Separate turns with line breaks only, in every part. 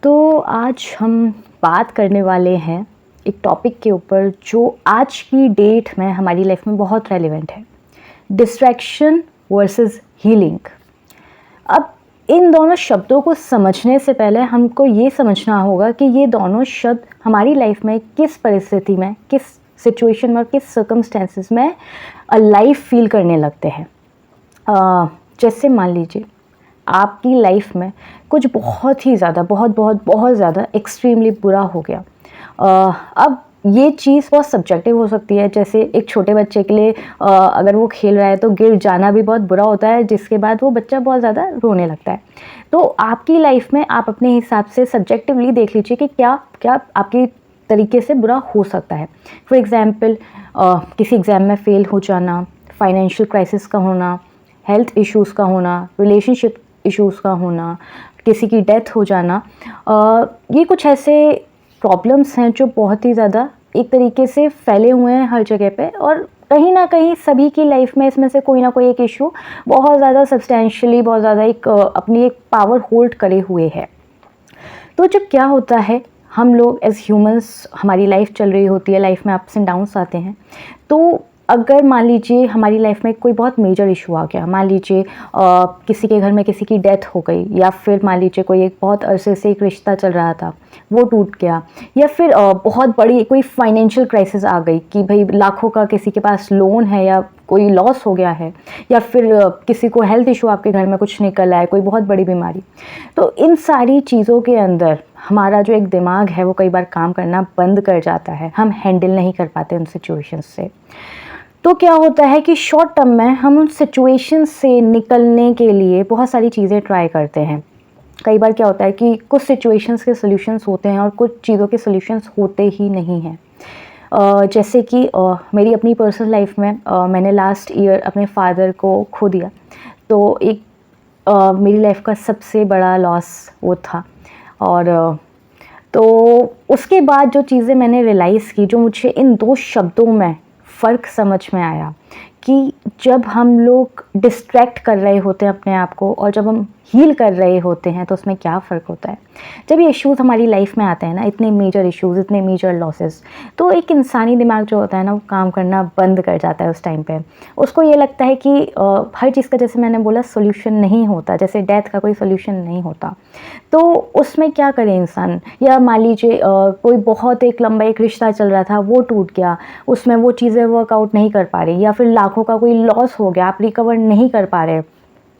तो आज हम बात करने वाले हैं एक टॉपिक के ऊपर जो आज की डेट में हमारी लाइफ में बहुत रेलेवेंट है, डिस्ट्रैक्शन वर्सेस हीलिंग। अब इन दोनों शब्दों को समझने से पहले हमको ये समझना होगा कि ये दोनों शब्द हमारी लाइफ में किस परिस्थिति में, किस सिचुएशन में और किस सर्कमस्टेंसेस में लाइफ फील करने लगते हैं। जैसे मान लीजिए आपकी लाइफ में कुछ बहुत ही ज़्यादा बहुत ज़्यादा एक्सट्रीमली बुरा हो गया। अब ये चीज़ बहुत सब्जेक्टिव हो सकती है। जैसे एक छोटे बच्चे के लिए अगर वो खेल रहा है तो गिर जाना भी बहुत बुरा होता है, जिसके बाद वो बच्चा बहुत ज़्यादा रोने लगता है। तो आपकी लाइफ में आप अपने हिसाब से सब्जेक्टिवली देख लीजिए कि क्या क्या आपकी तरीके से बुरा हो सकता है। फॉर एग्ज़ाम्पल किसी एग्ज़ाम में फ़ेल हो जाना, फाइनेंशियल क्राइसिस का होना, हेल्थ इश्यूज़ का होना, रिलेशनशिप इश्यूज़ का होना, किसी की डेथ हो जाना। ये कुछ ऐसे प्रॉब्लम्स हैं जो बहुत ही ज़्यादा एक तरीके से फैले हुए हैं हर जगह पे, और कहीं ना कहीं सभी की लाइफ में इसमें से कोई ना कोई एक इशू बहुत ज़्यादा सब्सटेंशियली, बहुत ज़्यादा एक अपनी एक पावर होल्ड करे हुए है। तो जब क्या होता है, हम लोग एज ह्यूमंस, हमारी लाइफ चल रही होती है, लाइफ में अप्स एंड डाउन्स आते हैं। तो अगर मान लीजिए हमारी लाइफ में कोई बहुत मेजर इशू आ गया, मान लीजिए किसी के घर में किसी की डेथ हो गई, या फिर मान लीजिए कोई एक बहुत अरसे से एक रिश्ता चल रहा था वो टूट गया, या फिर बहुत बड़ी कोई फाइनेंशियल क्राइसिस आ गई कि भाई लाखों का किसी के पास लोन है या कोई लॉस हो गया है, या फिर किसी को हेल्थ इशू आपके घर में कुछ निकल आए, कोई बहुत बड़ी बीमारी। तो इन सारी चीज़ों के अंदर हमारा जो एक दिमाग है वो कई बार काम करना बंद कर जाता है, हम हैंडल नहीं कर पाते उन सिचुएशंस से। तो क्या होता है कि शॉर्ट टर्म में हम उन सिचुएशन से निकलने के लिए बहुत सारी चीज़ें ट्राई करते हैं। कई बार क्या होता है कि कुछ सिचुएशंस के सॉल्यूशंस होते हैं और कुछ चीज़ों के सॉल्यूशंस होते ही नहीं हैं। जैसे कि मेरी अपनी पर्सनल लाइफ में मैंने लास्ट ईयर अपने फादर को खो दिया। तो एक मेरी लाइफ का सबसे बड़ा लॉस वो था। और तो उसके बाद जो चीज़ें मैंने रियलाइज़ की, जो मुझे इन दो शब्दों में फ़र्क समझ में आया कि जब हम लोग डिस्ट्रैक्ट कर रहे होते हैं अपने आप को और जब हम हील कर रहे होते हैं तो उसमें क्या फ़र्क होता है। जब ये इश्यूज़ हमारी लाइफ में आते हैं ना, इतने मेजर इश्यूज़, इतने मेजर लॉसेस, तो एक इंसानी दिमाग जो होता है ना वो काम करना बंद कर जाता है उस टाइम पे। उसको ये लगता है कि हर चीज़ का, जैसे मैंने बोला, सोल्यूशन नहीं होता। जैसे डेथ का कोई सोल्यूशन नहीं होता, तो उसमें क्या करे इंसान। या मान लीजिए कोई बहुत एक लंबा एक रिश्ता चल रहा था, वो टूट गया, उसमें वो चीज़ें वर्कआउट नहीं कर पा रही, या फिर लाखों का कोई लॉस हो गया, आप रिकवर नहीं कर पा रहे,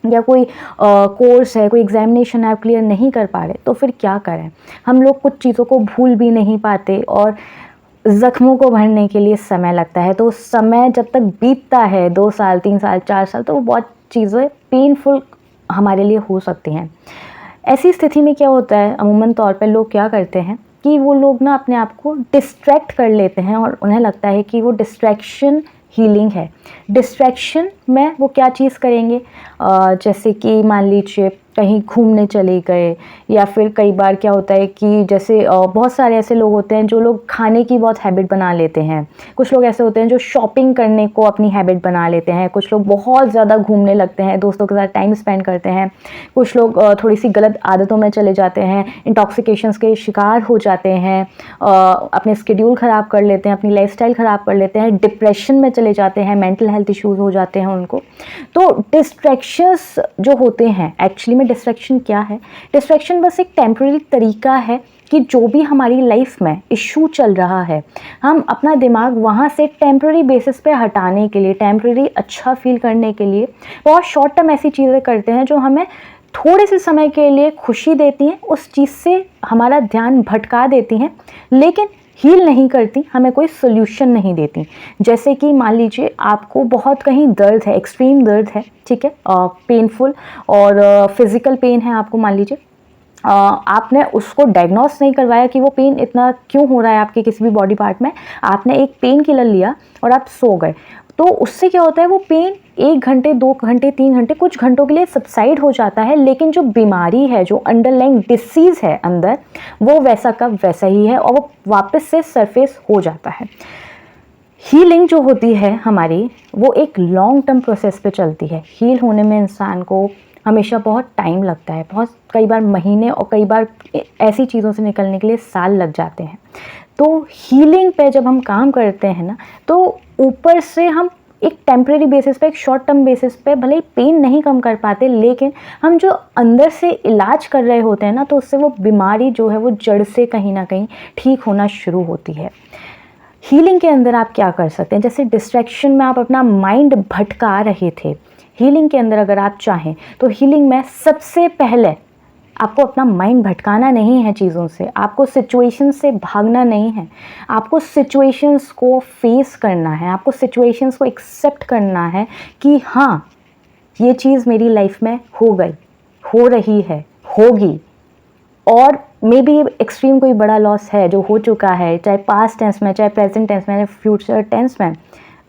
या कोई कोर्स है, कोई एग्जामिनेशन है, आप क्लियर नहीं कर पा रहे, तो फिर क्या करें। हम लोग कुछ चीज़ों को भूल भी नहीं पाते और ज़ख्मों को भरने के लिए समय लगता है। तो समय जब तक बीतता है, 2 साल, 3 साल, 4 साल, तो वो बहुत चीज़ें पेनफुल हमारे लिए हो सकती हैं। ऐसी स्थिति में क्या होता है, अमूमन तौर पे लोग क्या करते हैं कि वो लोग ना अपने आप को डिस्ट्रैक्ट कर लेते हैं और उन्हें लगता है कि वो डिस्ट्रैक्शन हीलिंग है। डिस्ट्रैक्शन में वो क्या चीज़ करेंगे, जैसे कि मान लीजिए कहीं घूमने चले गए, या फिर कई बार क्या होता है कि जैसे बहुत सारे ऐसे लोग होते हैं जो लोग खाने की बहुत हैबिट बना लेते हैं। कुछ लोग ऐसे होते हैं जो शॉपिंग करने को अपनी हैबिट बना लेते हैं। कुछ लोग बहुत ज़्यादा घूमने लगते हैं, दोस्तों के साथ टाइम स्पेंड करते हैं। कुछ लोग थोड़ी सी गलत आदतों में चले जाते हैं, इंटॉक्सिकेशंस के शिकार हो जाते हैं, अपने स्केड्यूल ख़राब कर लेते हैं, अपनी लाइफस्टाइल ख़राब कर लेते हैं, डिप्रेशन में चले जाते हैं, मेंटल हेल्थ इश्यूज़ हो जाते हैं उनको। तो डिस्ट्रैक्शंस जो होते हैं, एक्चुअली में डिस्ट्रैक्शन क्या है? डिस्ट्रैक्शन बस एक टेम्पररी तरीका है कि जो भी हमारी लाइफ में इशू चल रहा है, हम अपना दिमाग वहाँ से टेम्पररी बेसिस पे हटाने के लिए, टेम्पररी अच्छा फील करने के लिए बहुत शॉर्ट टर्म ऐसी चीज़ें करते हैं जो हमें थोड़े से समय के लिए खुशी देती हैं, उस चीज़ से हमारा ध्यान भटका देती हैं, लेकिन हील नहीं करती, हमें कोई सोल्यूशन नहीं देती। जैसे कि मान लीजिए आपको बहुत कहीं दर्द है, एक्सट्रीम दर्द है, ठीक है, पेनफुल और फिज़िकल पेन है आपको, मान लीजिए आपने उसको डायग्नोस नहीं करवाया कि वो पेन इतना क्यों हो रहा है आपके किसी भी बॉडी पार्ट में। आपने एक पेन किलर लिया और आप सो गए, तो उससे क्या होता है, वो पेन 1 घंटे, 2 घंटे, 3 घंटे, कुछ घंटों के लिए सबसाइड हो जाता है, लेकिन जो बीमारी है, जो अंडरलाइंग डिसीज़ है अंदर, वो वैसा का वैसा ही है और वो वापस से सरफेस हो जाता है। हीलिंग जो होती है हमारी, वो एक लॉन्ग टर्म प्रोसेस पे चलती है। हील होने में इंसान को हमेशा बहुत टाइम लगता है, बहुत कई बार महीने और कई बार ऐसी चीज़ों से निकलने के लिए साल लग जाते हैं। तो हीलिंग पे जब हम काम करते हैं ना, तो ऊपर से हम एक टेम्परेरी बेसिस पे, एक शॉर्ट टर्म बेसिस पे भले ही पेन नहीं कम कर पाते, लेकिन हम जो अंदर से इलाज कर रहे होते हैं ना, तो उससे वो बीमारी जो है वो जड़ से कहीं ना कहीं ठीक होना शुरू होती है। हीलिंग के अंदर आप क्या कर सकते हैं, जैसे डिस्ट्रैक्शन में आप अपना माइंड भटका रहे थे, हीलिंग के अंदर अगर आप चाहें तो हीलिंग में सबसे पहले आपको अपना माइंड भटकाना नहीं है चीज़ों से, आपको सिचुएशन से भागना नहीं है, आपको सिचुएशंस को फेस करना है, आपको सिचुएशंस को एक्सेप्ट करना है कि हाँ, ये चीज़ मेरी लाइफ में हो गई, हो रही है, होगी, और मे बी एक्सट्रीम कोई बड़ा लॉस है जो हो चुका है, चाहे पास्ट टेंस में, चाहे प्रेजेंट टेंस में, फ्यूचर टेंस में,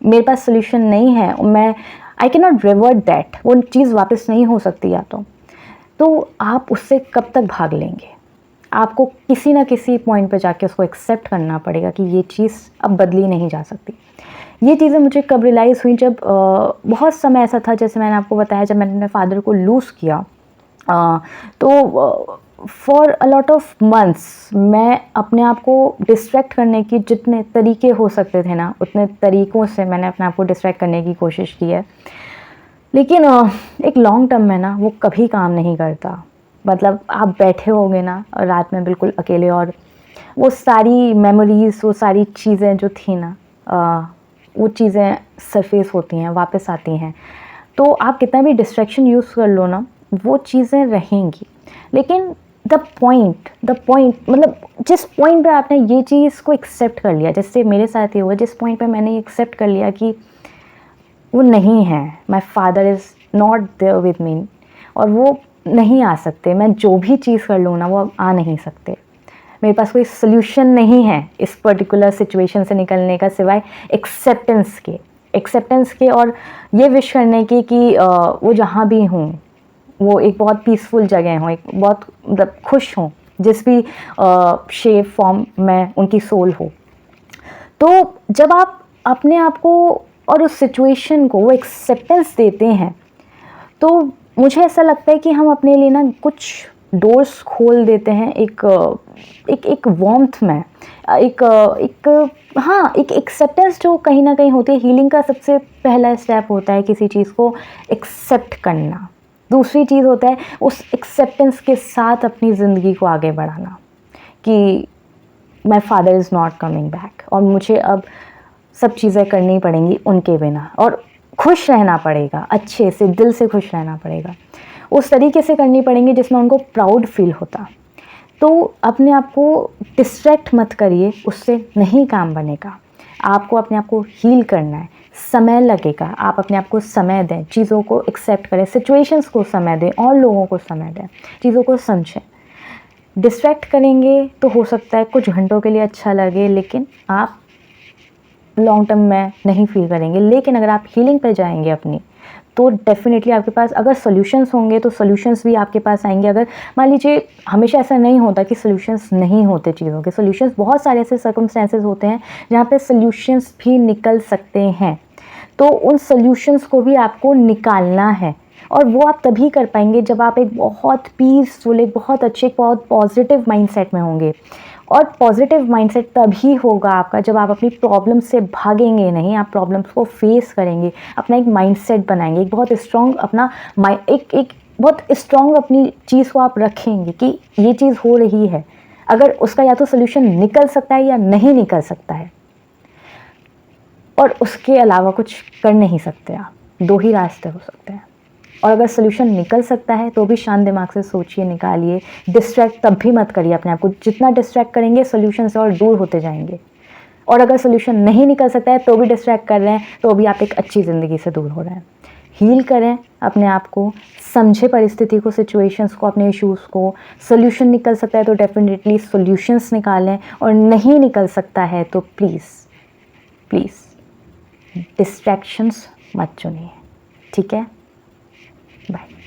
मेरे पास सोल्यूशन नहीं है, मैं I can not revert that, वो चीज़ वापस नहीं हो सकती या तो आप उससे कब तक भाग लेंगे? आपको किसी ना किसी पॉइंट पे जाके उसको एक्सेप्ट करना पड़ेगा कि ये चीज़ अब बदली नहीं जा सकती। ये चीज़ें मुझे कब रियलाइज़ हुई, जब बहुत समय ऐसा था, जैसे मैंने आपको बताया, जब मैंने अपने फादर को लूज़ किया, तो for a lot of months मैं अपने आप को डिस्ट्रैक्ट करने की जितने तरीके हो सकते थे ना, उतने तरीक़ों से मैंने अपने आप को डिस्ट्रैक्ट करने की कोशिश की है, लेकिन एक लॉन्ग टर्म में ना वो कभी काम नहीं करता। मतलब आप बैठे होंगे ना रात में बिल्कुल अकेले, और वो सारी मेमोरीज़, वो सारी चीज़ें जो थी ना, वो चीज़ें सरफेस होती हैं, वापस आती हैं। तो आप कितना भी डिस्ट्रैक्शन यूज़ कर लो ना, वो चीज़ें रहेंगी। लेकिन द पॉइंट मतलब जिस पॉइंट पे आपने ये चीज़ को एक्सेप्ट कर लिया, जैसे मेरे साथ ये हुआ, जिस पॉइंट पे मैंने एक्सेप्ट कर लिया कि वो नहीं है, my father is not there with me, और वो नहीं आ सकते, मैं जो भी चीज़ कर लूँ ना वो अब आ नहीं सकते, मेरे पास कोई सोल्यूशन नहीं है इस पर्टिकुलर सिचुएशन से निकलने का सिवाय एक्सेप्टेंस के और ये विश करने की कि वो जहाँ भी हूँ वो एक बहुत पीसफुल जगह हो, एक बहुत मतलब खुश हों, जिस भी शेप फॉर्म में उनकी सोल हो। तो जब आप अपने आप को और उस सिचुएशन को वो एक्सेप्टेंस देते हैं, तो मुझे ऐसा लगता है कि हम अपने लिए ना कुछ डोर्स खोल देते हैं, एक वार्मथ में, एक एक्सेप्टेंस जो कहीं ना कहीं होती है। हीलिंग का सबसे पहला स्टेप होता है किसी चीज़ को एक्सेप्ट करना, दूसरी चीज़ होता है उस एक्सेप्टेंस के साथ अपनी ज़िंदगी को आगे बढ़ाना कि माई father is not coming back, और मुझे अब सब चीज़ें करनी पड़ेंगी उनके बिना, और खुश रहना पड़ेगा, अच्छे से दिल से खुश रहना पड़ेगा, उस तरीके से करनी पड़ेंगी जिसमें उनको प्राउड फील होता। तो अपने आप को डिस्ट्रैक्ट मत करिए, उससे नहीं काम बनेगा। आपको अपने आप को हील करना है, समय लगेगा, आप अपने आप को समय दें, चीज़ों को एक्सेप्ट करें, सिचुएशंस को समय दें और लोगों को समय दें, चीज़ों को समझें। डिस्ट्रैक्ट करेंगे तो हो सकता है कुछ घंटों के लिए अच्छा लगे, लेकिन आप लॉन्ग टर्म में नहीं फील करेंगे। लेकिन अगर आप हीलिंग पे जाएंगे अपनी, तो डेफिनेटली आपके पास अगर सॉल्यूशंस होंगे तो सॉल्यूशंस भी आपके पास आएंगे। अगर मान लीजिए, हमेशा ऐसा नहीं होता कि सॉल्यूशंस नहीं होते चीज़ों के, सॉल्यूशंस बहुत सारे ऐसे सर्कमस्टेंसेस होते हैं जहाँ पे सॉल्यूशंस भी निकल सकते हैं। तो उन सॉल्यूशंस को भी आपको निकालना है, और वो आप तभी कर पाएंगे जब आप एक बहुत पीसफुल, एक बहुत अच्छे, एक बहुत पॉजिटिव माइंडसेट में होंगे। और पॉजिटिव माइंडसेट तभी होगा आपका जब आप अपनी प्रॉब्लम से भागेंगे नहीं, आप प्रॉब्लम्स को फेस करेंगे, अपना एक माइंडसेट बनाएंगे, एक बहुत स्ट्रॉन्ग अपना एक बहुत स्ट्रॉन्ग अपनी चीज़ को आप रखेंगे कि ये चीज़ हो रही है, अगर उसका या तो सोल्यूशन निकल सकता है या नहीं निकल सकता है, और उसके अलावा कुछ कर नहीं सकते आप। दो ही रास्ते हो सकते हैं, और अगर सोल्यूशन निकल सकता है तो भी शांत दिमाग से सोचिए, निकालिए। डिस्ट्रैक्ट तब भी मत करिए अपने आप को, जितना डिस्ट्रैक्ट करेंगे सोल्यूशन से और दूर होते जाएंगे। और अगर सोल्यूशन नहीं निकल सकता है तो भी डिस्ट्रैक्ट कर रहे हैं, तो भी आप एक अच्छी ज़िंदगी से दूर हो रहे हैं। हील करें अपने आप को, समझे परिस्थिति को, सिचुएशंस को, अपने इश्यूज़ को। सोल्यूशन निकल सकता है तो डेफिनेटली सोल्यूशंस निकालें, और नहीं निकल सकता है तो प्लीज़ डिस्ट्रैक्शंस मत चुनिए। ठीक है, बाय।